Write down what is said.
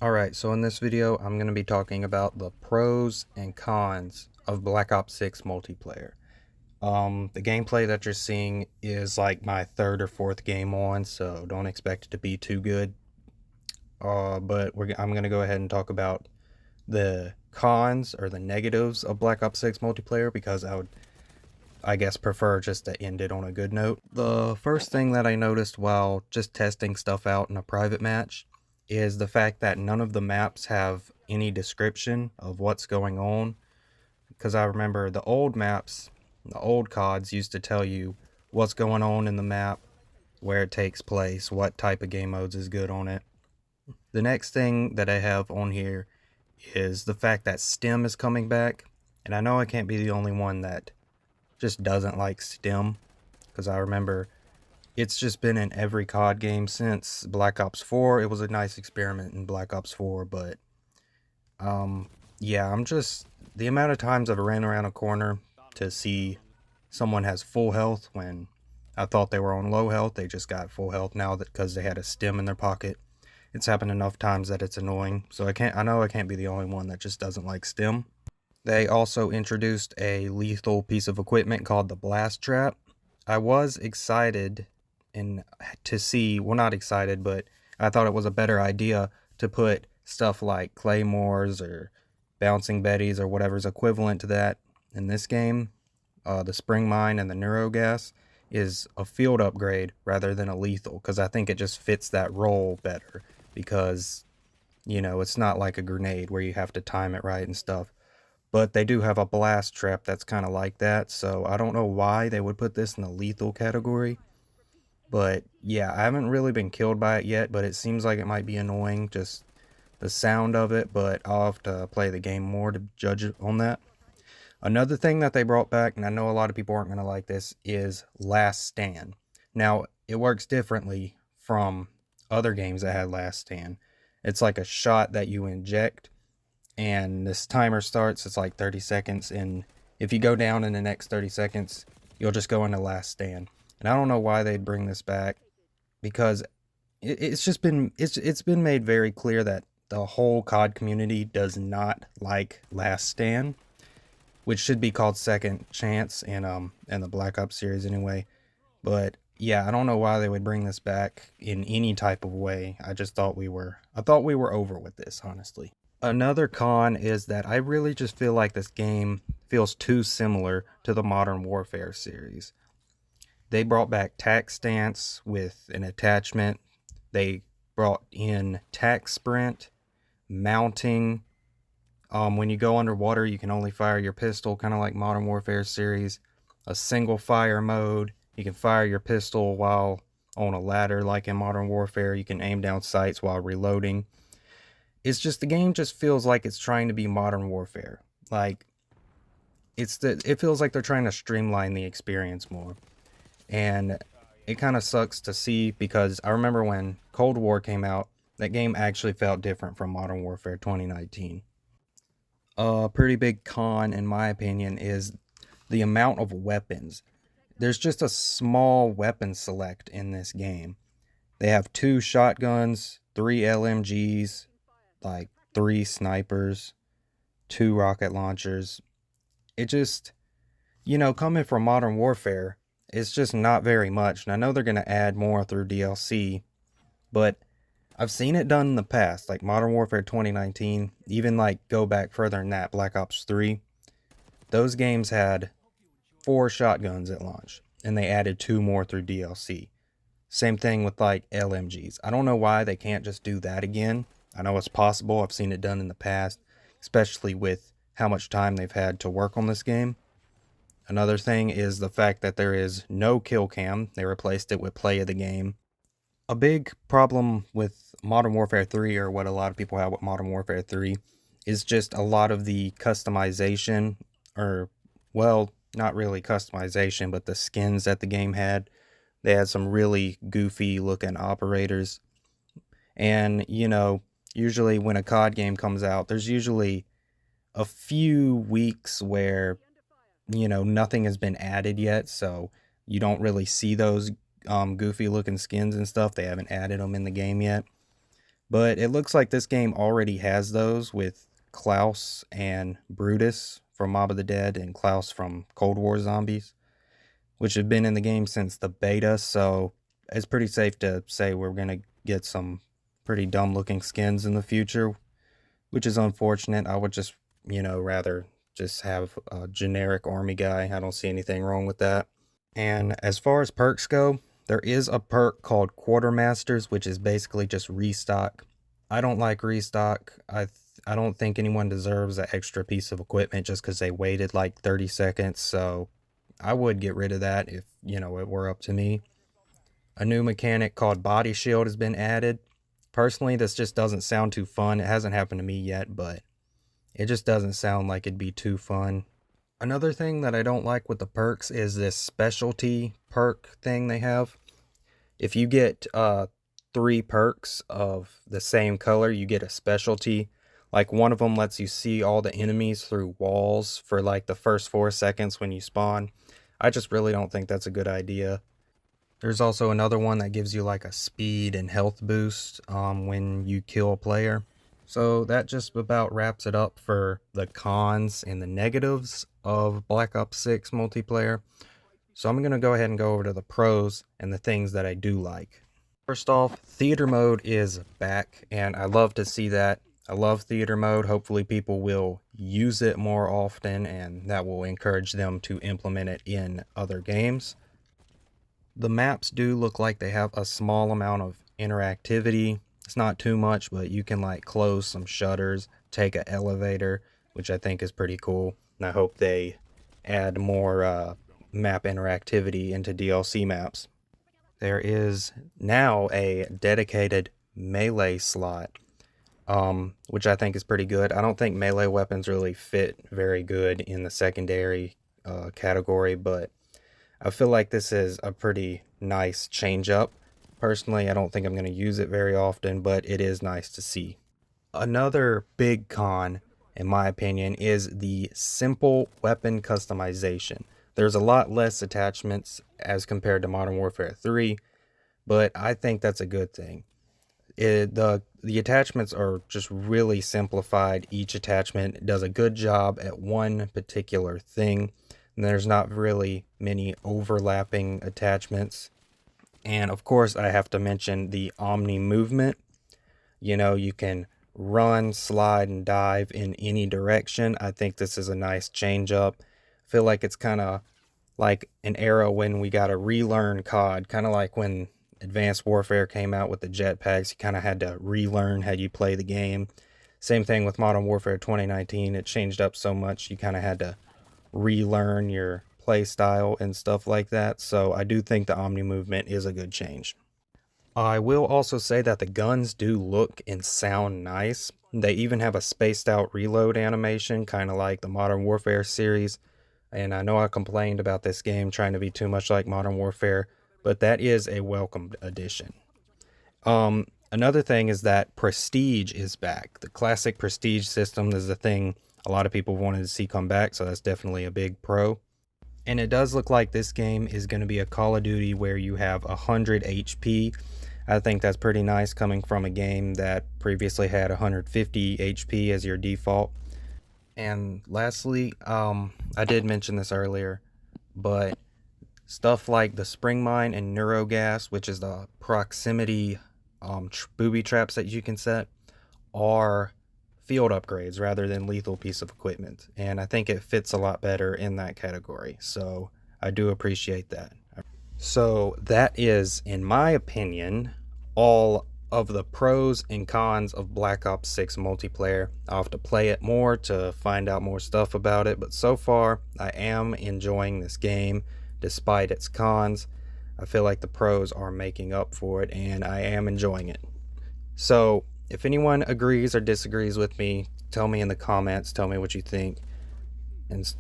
Alright, so in this video, I'm going to be talking about the pros and cons of Black Ops 6 multiplayer. The gameplay that you're seeing is like my third or fourth game on, so don't expect it to be too good. But I'm going to go ahead and talk about the cons or the negatives of Black Ops 6 multiplayer because I guess, prefer just to end it on a good note. The first thing that I noticed while just testing stuff out in a private match is the fact that none of the maps have any description of what's going on. Because I remember the old maps, the old CODs used to tell you what's going on in the map, where it takes place, what type of game modes is good on it. The next thing that I have on here is the fact that STEM is coming back. And I know I can't be the only one that just doesn't like STEM, because I remember it's just been in every COD game since Black Ops 4. It was a nice experiment in Black Ops 4, but yeah, the amount of times I've ran around a corner to see someone has full health when I thought they were on low health, they just got full health now that because they had a stim in their pocket. It's happened enough times that it's annoying. So I know I can't be the only one that just doesn't like stim. They also introduced a lethal piece of equipment called the blast trap. I was excited to see, well, not excited, but I thought it was a better idea to put stuff like claymores or bouncing betties or whatever's equivalent to that in this game. The spring mine and the neurogas is a field upgrade rather than a lethal, because I think it just fits that role better, because it's not like a grenade where you have to time it right and stuff. But they do have a blast trap that's kind of like that, so I don't know why they would put this in the lethal category. But yeah, I haven't really been killed by it yet, but it seems like it might be annoying, just the sound of it, but I'll have to play the game more to judge it on that. Another thing that they brought back, and I know a lot of people aren't going to like this, is Last Stand. Now, it works differently from other games that had Last Stand. It's like a shot that you inject, and this timer starts. It's like 30 seconds, and if you go down in the next 30 seconds, you'll just go into Last Stand. And I don't know why they'd bring this back, because it's been made very clear that the whole COD community does not like Last Stand, which should be called Second Chance in the Black Ops series anyway. But yeah, I don't know why they would bring this back in any type of way. I thought we were over with this, honestly. Another con is that I really just feel like this game feels too similar to the Modern Warfare series. They brought back tac stance with an attachment. They brought in tac sprint, mounting. When you go underwater, you can only fire your pistol, kind of like Modern Warfare series. A single fire mode. You can fire your pistol while on a ladder, like in Modern Warfare. You can aim down sights while reloading. It's just, the game just feels like it's trying to be Modern Warfare. Like, it feels like they're trying to streamline the experience more. And it kind of sucks to see, because I remember when Cold War came out, that game actually felt different from Modern Warfare 2019. A pretty big con, in my opinion, is the amount of weapons. There's just a small weapon select in this game. They have 2 shotguns, 3 LMGs, like 3 snipers, 2 rocket launchers. It just, coming from Modern Warfare, it's just not very much. And I know they're going to add more through DLC, but I've seen it done in the past, like Modern Warfare 2019, even like go back further than that, Black Ops 3. Those games had 4 shotguns at launch, and they added 2 more through DLC. Same thing with like LMGs. I don't know why they can't just do that again. I know it's possible. I've seen it done in the past, especially with how much time they've had to work on this game. Another thing is the fact that there is no kill cam. They replaced it with play of the game. A big problem with Modern Warfare 3, or what a lot of people have with Modern Warfare 3, is just a lot of the customization, or, well, not really customization, but the skins that the game had. They had some really goofy looking operators. And, usually when a COD game comes out, there's usually a few weeks where, nothing has been added yet. So you don't really see those goofy looking skins and stuff. They haven't added them in the game yet. But it looks like this game already has those with Klaus and Brutus from Mob of the Dead and Klaus from Cold War Zombies, which have been in the game since the beta, so it's pretty safe to say we're going to get some pretty dumb looking skins in the future, which is unfortunate. I would just, rather just have a generic army guy. I don't see anything wrong with that. And as far as perks go, there is a perk called Quartermasters, which is basically just restock. I don't like restock. I don't think anyone deserves that extra piece of equipment just because they waited like 30 seconds, so I would get rid of that if, it were up to me. A new mechanic called Body Shield has been added. Personally, this just doesn't sound too fun. It hasn't happened to me yet, but it just doesn't sound like it'd be too fun. Another thing that I don't like with the perks is this specialty perk thing they have. If you get 3 perks of the same color, you get a specialty. Like one of them lets you see all the enemies through walls for like the first 4 seconds when you spawn. I just really don't think that's a good idea. There's also another one that gives you like a speed and health boost when you kill a player. So that just about wraps it up for the cons and the negatives of Black Ops 6 multiplayer. So I'm going to go ahead and go over to the pros and the things that I do like. First off, theater mode is back, and I love to see that. I love theater mode. Hopefully people will use it more often, and that will encourage them to implement it in other games. The maps do look like they have a small amount of interactivity. It's not too much, but you can like close some shutters, take an elevator, which I think is pretty cool. And I hope they add more map interactivity into DLC maps. There is now a dedicated melee slot, which I think is pretty good. I don't think melee weapons really fit very good in the secondary category, but I feel like this is a pretty nice change up. Personally, I don't think I'm going to use it very often, but it is nice to see. Another big con, in my opinion, is the simple weapon customization. There's a lot less attachments as compared to Modern Warfare 3, but I think that's a good thing. The attachments are just really simplified. Each attachment does a good job at one particular thing. And there's not really many overlapping attachments. And of course, I have to mention the Omni movement. You can run, slide, and dive in any direction. I think this is a nice change up. I feel like it's kind of like an era when we got to relearn COD, kind of like when Advanced Warfare came out with the jetpacks. You kind of had to relearn how you play the game. Same thing with Modern Warfare 2019. It changed up so much, you kind of had to relearn your play style and stuff like that. So I do think the Omni movement is a good change. I will also say that the guns do look and sound nice. They even have a spaced out reload animation, kind of like the Modern Warfare series. And I know I complained about this game trying to be too much like Modern Warfare, but that is a welcomed addition. Another thing is that Prestige is back. The classic Prestige system is a thing a lot of people wanted to see come back, so that's definitely a big pro. And it does look like this game is going to be a Call of Duty where you have 100 HP. I think that's pretty nice coming from a game that previously had 150 HP as your default. And lastly, I did mention this earlier, but stuff like the Spring Mine and Neurogas, which is the proximity booby traps that you can set, are field upgrades rather than lethal piece of equipment, and I think it fits a lot better in that category, so I do appreciate that. So that is, in my opinion, all of the pros and cons of Black Ops 6 multiplayer. I'll have to play it more to find out more stuff about it, but so far I am enjoying this game despite its cons. I feel like the pros are making up for it, and I am enjoying it. So if anyone agrees or disagrees with me, tell me in the comments, tell me what you think. And